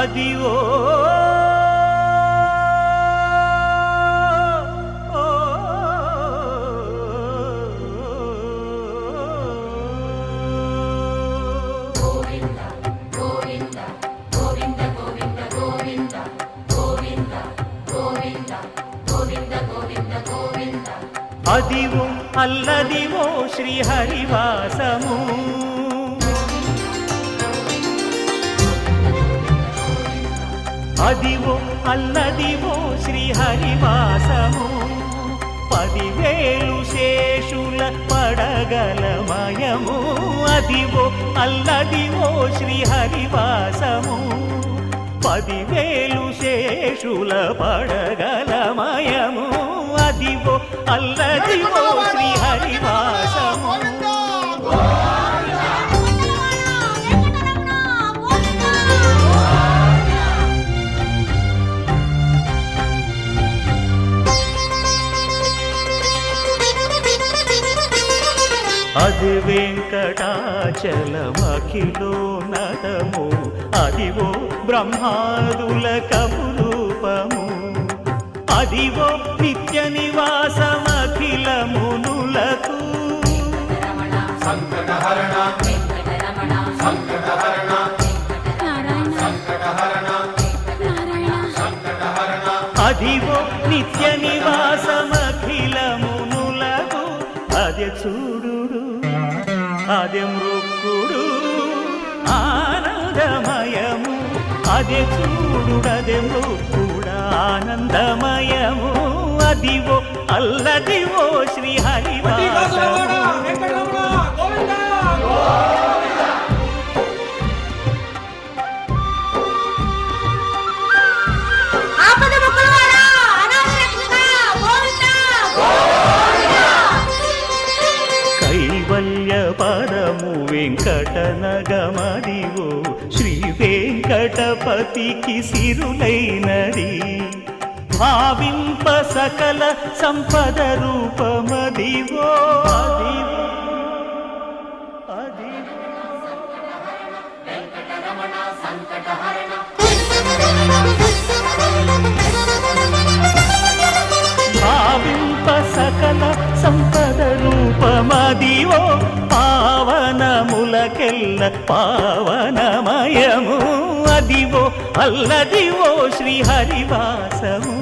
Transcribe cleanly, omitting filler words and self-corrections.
అదివో అదివో అల్లదివో శ్రీహరివాసము అదివో అల్లదివో శ్రీహరివాసము 10,000 శేషుల పడగలమయము అదివో అల్లదివో శ్రీహరివాసము 10,000 శేషుల పడగలమయము అదివో అల్లదివో శ్రీహరివాసము అది వెంకటాచలమఖిలోన్నతము అదివో బ్రహ్మాదుల కపురూపము అదివో నిత్య నివాసమఖిల మునులకు సంకటహరణ సంకటహరణ సంకటహరణ సంకటహరణ అదివో నిత్య నివాసమఖిల మునులకు అదే చూడు అదే మృక్కుడు ఆనందమయము అదే చూడుడదే మృక్కుడు ఆనందమయము అదివో అల్లదివో శ్రీహరివాసము కైవల్య పదము వెంకటనగమదివో శ్రీ వెంకటపతికి సిరులైనది భావింప సకల సంపద రూపమదివో అదివో భావింప సకల సంపద రూపమదివో పావనములకెల్ల పావనమయము అదివో అల్లదివో శ్రీహరివాసము